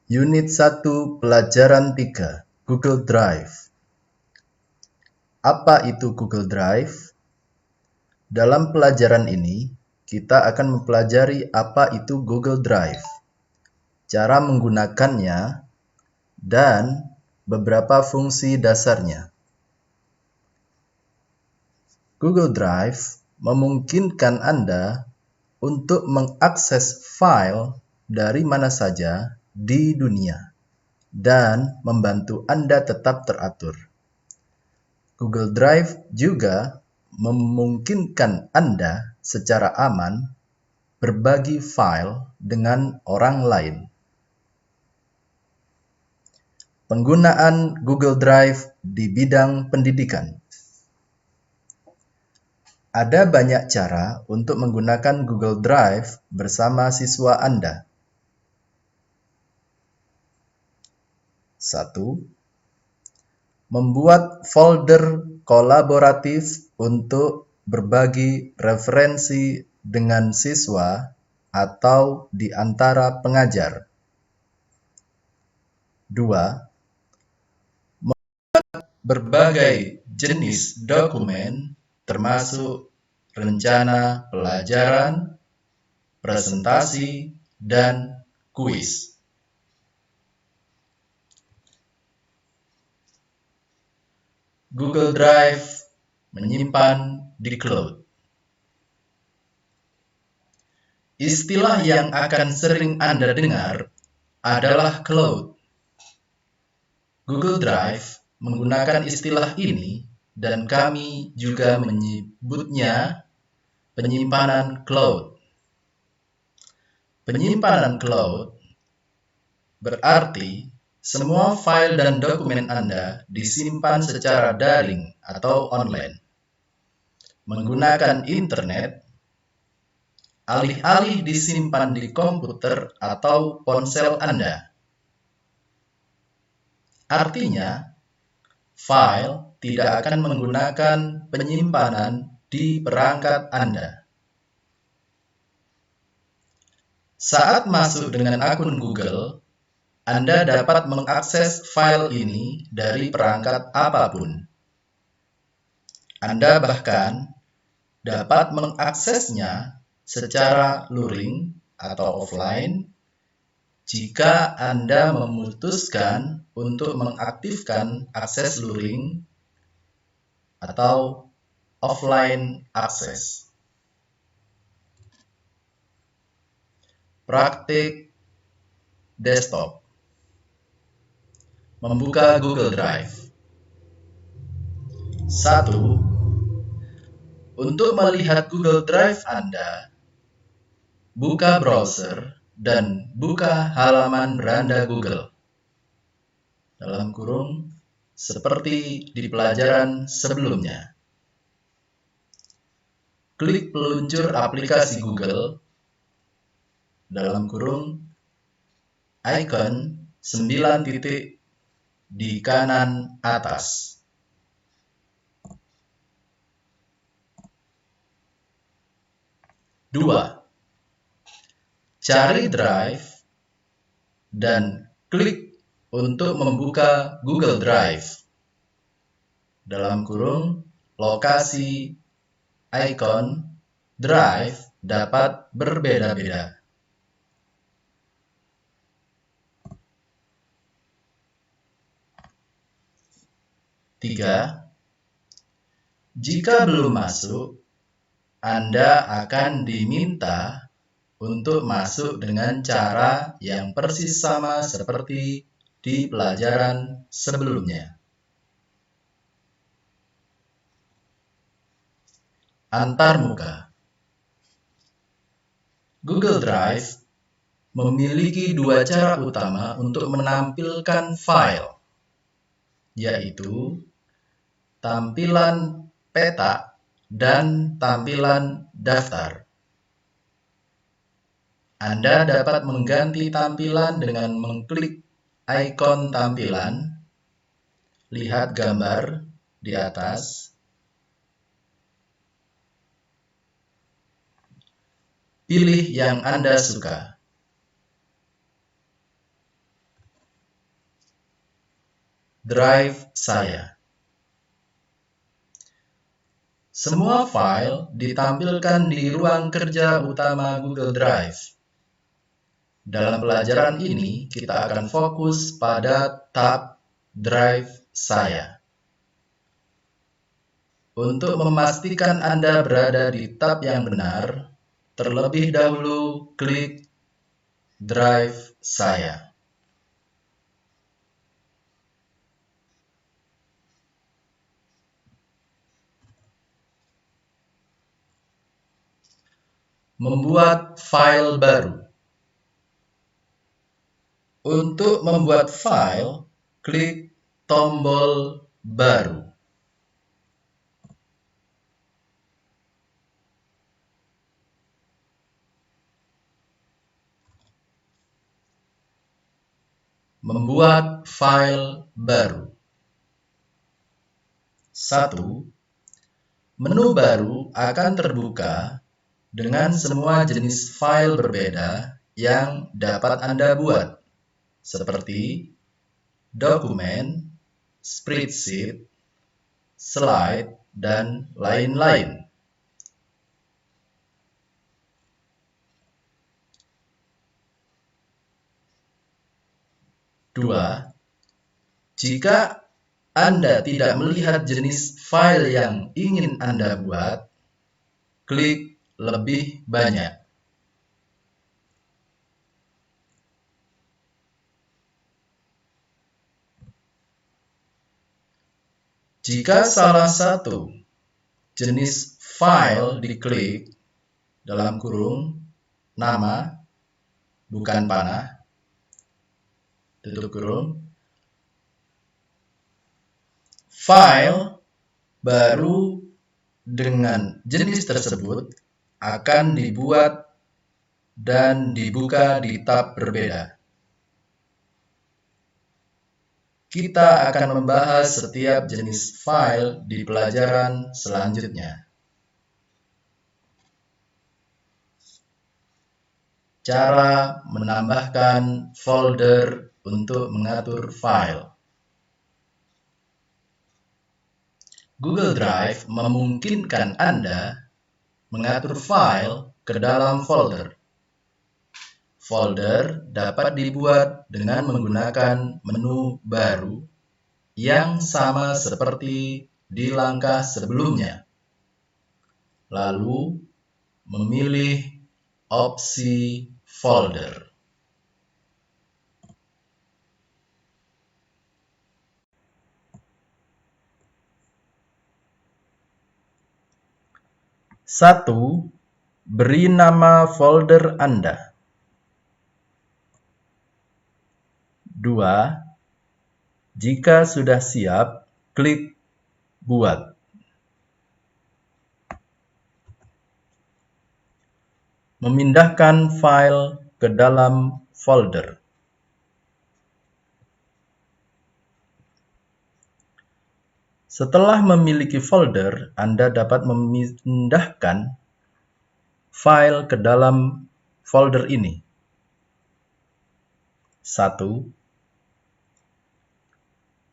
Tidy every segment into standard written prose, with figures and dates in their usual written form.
Unit 1 Pelajaran 3 Google Drive. Apa itu Google Drive? Dalam pelajaran ini, kita akan mempelajari apa itu Google Drive, cara menggunakannya, dan beberapa fungsi dasarnya. Google Drive memungkinkan Anda untuk mengakses file dari mana saja di dunia dan membantu Anda tetap teratur. Google Drive juga memungkinkan Anda secara aman berbagi file dengan orang lain. Penggunaan Google Drive di bidang pendidikan. Ada banyak cara untuk menggunakan Google Drive bersama siswa Anda. 1. Membuat folder kolaboratif untuk berbagi referensi dengan siswa atau di antara pengajar. 2. Berbagai jenis dokumen termasuk rencana pelajaran, presentasi, dan kuis. Google Drive menyimpan di cloud. Istilah yang akan sering Anda dengar adalah cloud. Google Drive menggunakan istilah ini dan kami juga menyebutnya penyimpanan cloud. Penyimpanan cloud berarti semua file dan dokumen Anda disimpan secara daring atau online. Menggunakan internet, alih-alih disimpan di komputer atau ponsel Anda. Artinya, file tidak akan menggunakan penyimpanan di perangkat Anda. Saat masuk dengan akun Google, Anda dapat mengakses file ini dari perangkat apapun. Anda bahkan dapat mengaksesnya secara luring atau offline jika Anda memutuskan untuk mengaktifkan akses luring atau offline access. Praktik desktop. Membuka Google Drive. 1. Untuk melihat Google Drive Anda, buka browser dan buka halaman beranda Google. Dalam kurung, seperti di pelajaran sebelumnya. Klik peluncur aplikasi Google, dalam kurung, icon 9 titik di kanan atas. 2. Cari Drive dan klik untuk membuka Google Drive. Dalam kurung, lokasi icon Drive dapat berbeda-beda. 3. Jika belum masuk, Anda akan diminta untuk masuk dengan cara yang persis sama seperti di pelajaran sebelumnya. Antarmuka. Google Drive memiliki dua cara utama untuk menampilkan file, yaitu tampilan peta dan tampilan daftar. Anda dapat mengganti tampilan dengan mengklik ikon tampilan. Lihat gambar di atas. Pilih yang Anda suka. drive saya. Semua file ditampilkan di ruang kerja utama Google Drive. Dalam pelajaran ini, kita akan fokus pada tab Drive saya. Untuk memastikan Anda berada di tab yang benar, terlebih dahulu klik Drive saya. Membuat file baru. Untuk membuat file, klik tombol baru. Membuat file baru. 1. Menu baru akan terbuka dengan semua jenis file berbeda yang dapat Anda buat, seperti dokumen, spreadsheet, slide, dan lain-lain. 2. Jika Anda tidak melihat jenis file yang ingin Anda buat, klik lebih banyak. Jika salah satu jenis file diklik, dalam kurung, nama, bukan panah, tutup kurung, file baru dengan jenis tersebut akan dibuat dan dibuka di tab berbeda. Kita akan membahas setiap jenis file di pelajaran selanjutnya. Cara menambahkan folder untuk mengatur file. Google Drive memungkinkan Anda mengatur file ke dalam folder. Folder dapat dibuat dengan menggunakan menu baru yang sama seperti di langkah sebelumnya. Lalu, memilih opsi folder. Satu, beri nama folder Anda. 2. Jika sudah siap, klik Buat. Memindahkan file ke dalam folder. Setelah memiliki folder, Anda dapat memindahkan file ke dalam folder ini. 1.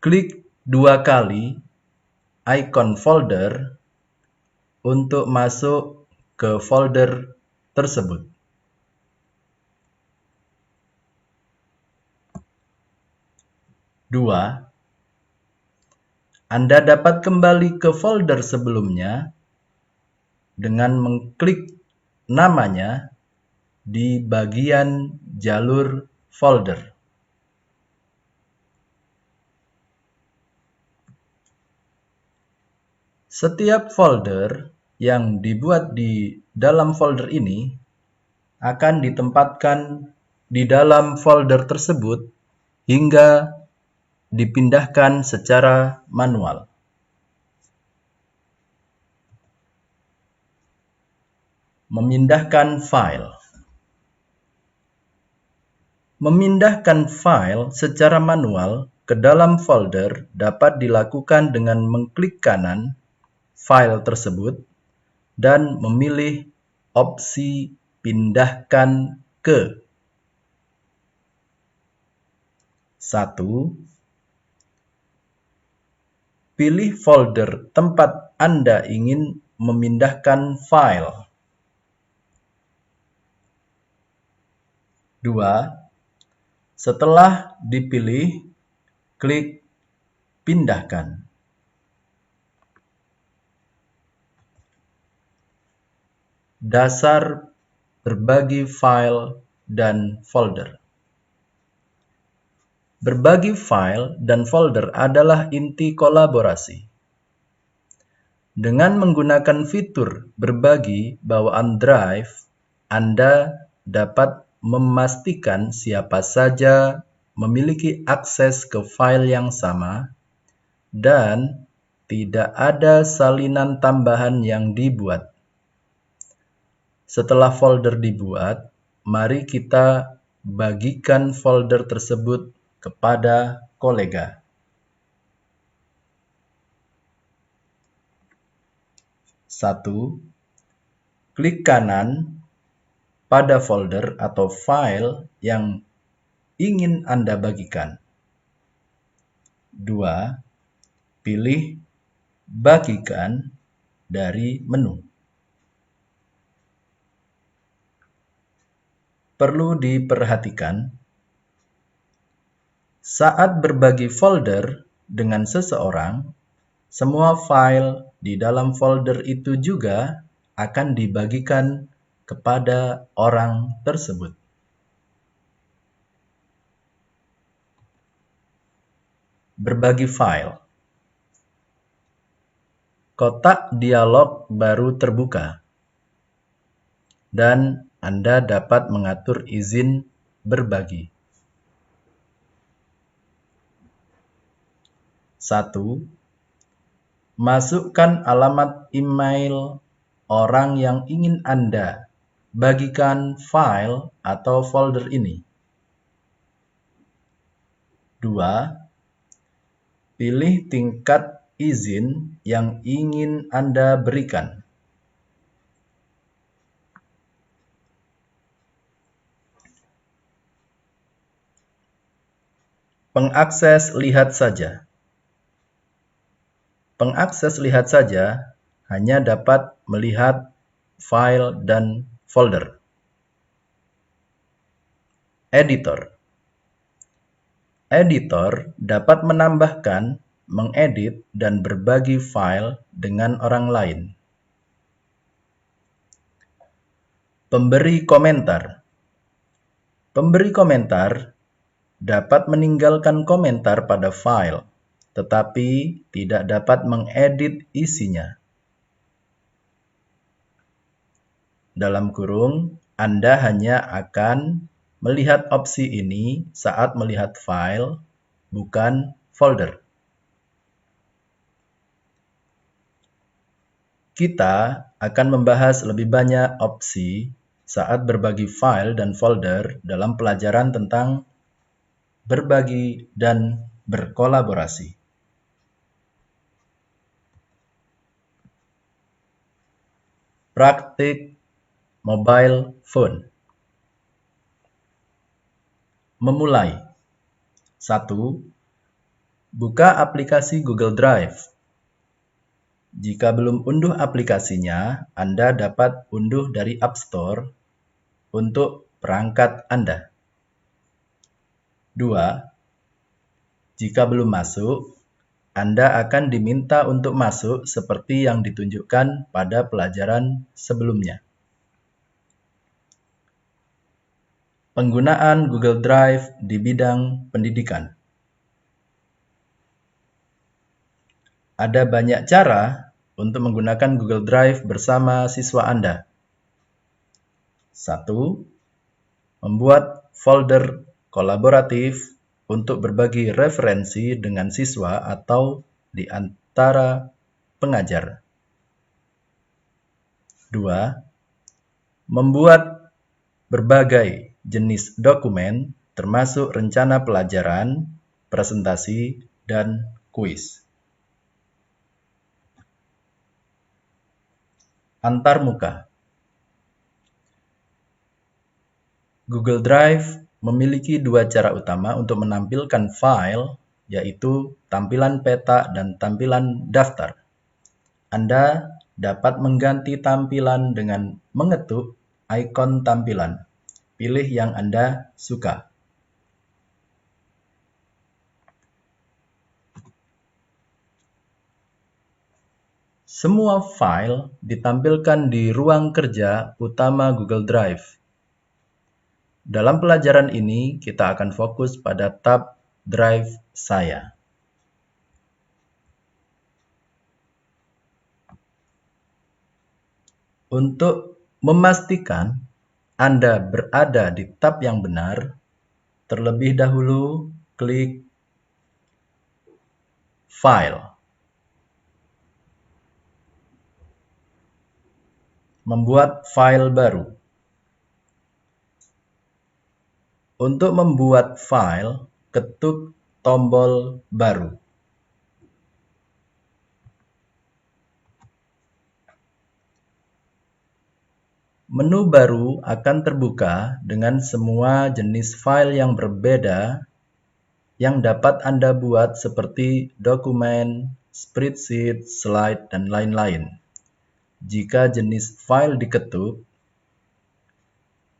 Klik 2 kali ikon folder untuk masuk ke folder tersebut. 2. Anda dapat kembali ke folder sebelumnya dengan mengklik namanya di bagian jalur folder. Setiap folder yang dibuat di dalam folder ini akan ditempatkan di dalam folder tersebut hingga dipindahkan secara manual. Memindahkan file. Memindahkan file secara manual ke dalam folder dapat dilakukan dengan mengklik kanan file tersebut dan memilih opsi pindahkan ke. 1. Pilih folder tempat Anda ingin memindahkan file. 2. Setelah dipilih, klik Pindahkan. Dasar berbagi file dan folder. Berbagi file dan folder adalah inti kolaborasi. Dengan menggunakan fitur berbagi bawaan Drive, Anda dapat memastikan siapa saja memiliki akses ke file yang sama dan tidak ada salinan tambahan yang dibuat. Setelah folder dibuat, mari kita bagikan folder tersebut kepada kolega. 1. Klik kanan pada folder atau file yang ingin Anda bagikan. 2. Pilih Bagikan dari menu. Perlu diperhatikan, saat berbagi folder dengan seseorang, semua file di dalam folder itu juga akan dibagikan kepada orang tersebut. Berbagi file. Kotak dialog baru terbuka, dan Anda dapat mengatur izin berbagi. 1. Masukkan alamat email orang yang ingin Anda bagikan file atau folder ini. 2. Pilih tingkat izin yang ingin Anda berikan. Pengakses lihat saja. Pengakses lihat saja hanya dapat melihat file dan folder. Editor. Editor dapat menambahkan, mengedit, dan berbagi file dengan orang lain. Pemberi komentar. Pemberi komentar dapat meninggalkan komentar pada file, tetapi tidak dapat mengedit isinya. Dalam kurung, Anda hanya akan melihat opsi ini saat melihat file, bukan folder. Kita akan membahas lebih banyak opsi saat berbagi file dan folder dalam pelajaran tentang berbagi dan berkolaborasi. Praktik mobile phone. Memulai. 1. Buka aplikasi Google Drive. Jika belum unduh aplikasinya, Anda dapat unduh dari App Store untuk perangkat Anda. 2. Jika belum masuk, Anda akan diminta untuk masuk seperti yang ditunjukkan pada pelajaran sebelumnya. Penggunaan Google Drive di bidang pendidikan. Ada banyak cara untuk menggunakan Google Drive bersama siswa Anda. 1. Membuat folder kolaboratif untuk berbagi referensi dengan siswa atau di antara pengajar. 2. Membuat berbagai jenis dokumen termasuk rencana pelajaran, presentasi, dan kuis. Antarmuka. Google Drive memiliki dua cara utama untuk menampilkan file yaitu tampilan peta dan tampilan daftar. Anda dapat mengganti tampilan dengan mengetuk ikon tampilan. Pilih yang Anda suka. Semua file ditampilkan di ruang kerja utama Google Drive. Dalam pelajaran ini, kita akan fokus pada tab Drive saya. Untuk memastikan Anda berada di tab yang benar, terlebih dahulu klik File. Membuat file baru. Untuk membuat file, ketuk tombol baru. Menu baru akan terbuka dengan semua jenis file yang berbeda yang dapat Anda buat seperti dokumen, spreadsheet, slide, dan lain-lain. Jika jenis file diketuk,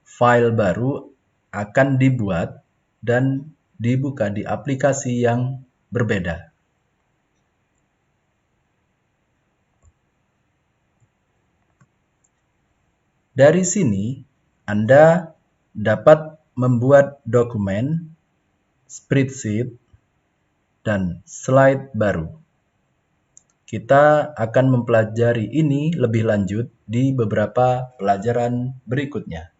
file baru akan dibuat dan dibuka di aplikasi yang berbeda. Dari sini, Anda dapat membuat dokumen, spreadsheet, dan slide baru. Kita akan mempelajari ini lebih lanjut di beberapa pelajaran berikutnya.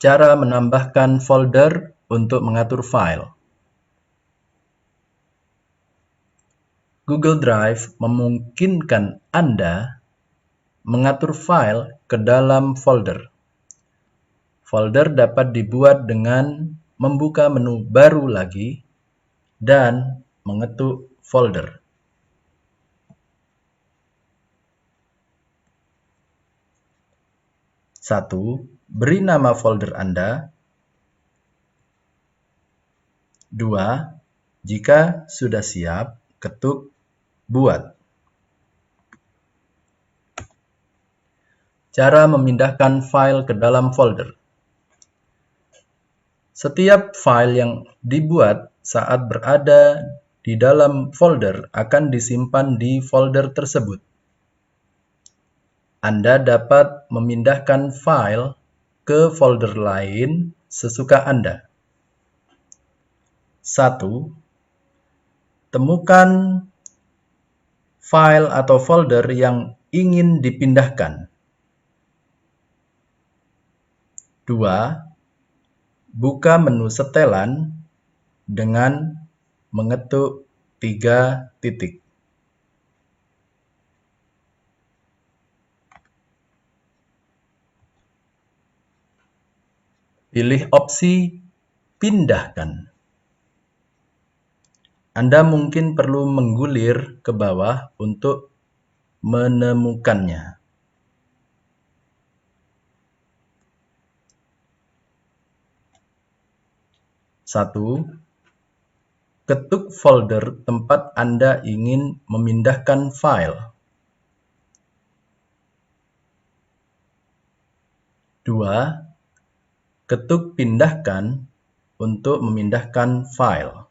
Cara menambahkan folder untuk mengatur file. Google Drive memungkinkan Anda mengatur file ke dalam folder. Folder dapat dibuat dengan membuka menu baru lagi dan mengetuk folder. Satu, beri nama folder Anda. 2, jika sudah siap, ketuk buat. Cara memindahkan file ke dalam folder. Setiap file yang dibuat saat berada di dalam folder akan disimpan di folder tersebut. Anda dapat memindahkan file ke folder lain sesuka Anda. 1. Temukan file atau folder yang ingin dipindahkan. 2. Buka menu setelan dengan mengetuk 3 titik. Pilih opsi pindahkan. Anda mungkin perlu menggulir ke bawah untuk menemukannya. 1. Ketuk folder tempat Anda ingin memindahkan file. 2. Ketuk pindahkan untuk memindahkan file.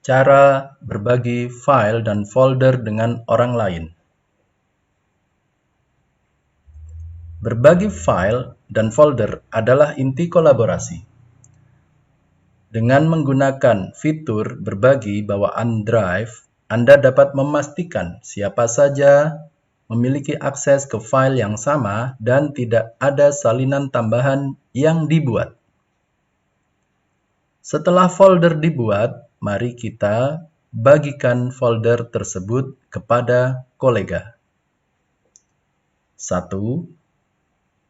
Cara berbagi file dan folder dengan orang lain. Berbagi file dan folder adalah inti kolaborasi. Dengan menggunakan fitur berbagi bawaan Drive, Anda dapat memastikan siapa saja memiliki akses ke file yang sama dan tidak ada salinan tambahan yang dibuat. Setelah folder dibuat, mari kita bagikan folder tersebut kepada kolega. 1.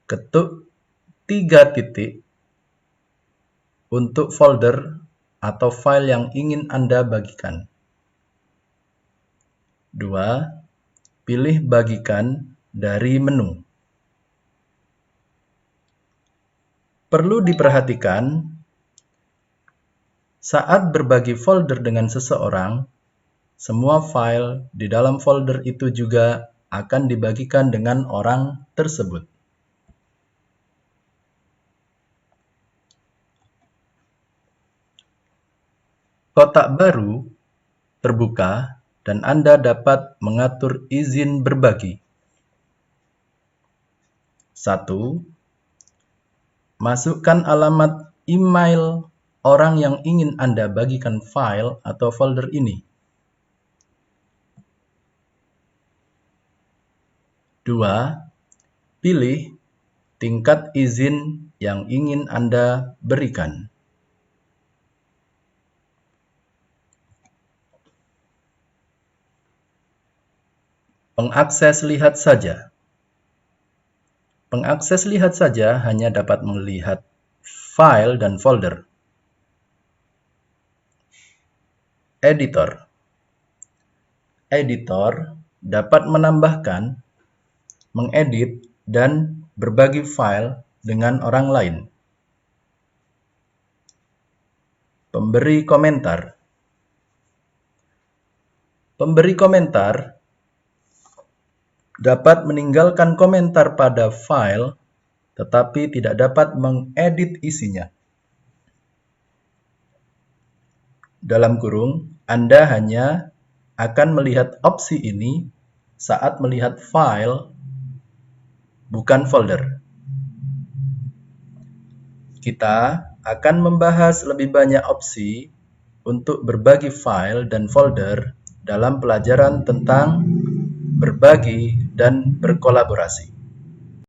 Ketuk 3 titik untuk folder atau file yang ingin Anda bagikan. 2. Pilih bagikan dari menu. Perlu diperhatikan, saat berbagi folder dengan seseorang, semua file di dalam folder itu juga akan dibagikan dengan orang tersebut. Kotak baru terbuka dan Anda dapat mengatur izin berbagi. 1. Masukkan alamat email orang yang ingin Anda bagikan file atau folder ini. 2. Pilih tingkat izin yang ingin Anda berikan. Pengakses lihat saja. Pengakses lihat saja hanya dapat melihat file dan folder. Editor. Editor dapat menambahkan, mengedit, dan berbagi file dengan orang lain. Pemberi komentar. Pemberi komentar dapat meninggalkan komentar pada file, tetapi tidak dapat mengedit isinya. Dalam kurung, Anda hanya akan melihat opsi ini saat melihat file, bukan folder. Kita akan membahas lebih banyak opsi untuk berbagi file dan folder dalam pelajaran tentang berbagi dan berkolaborasi.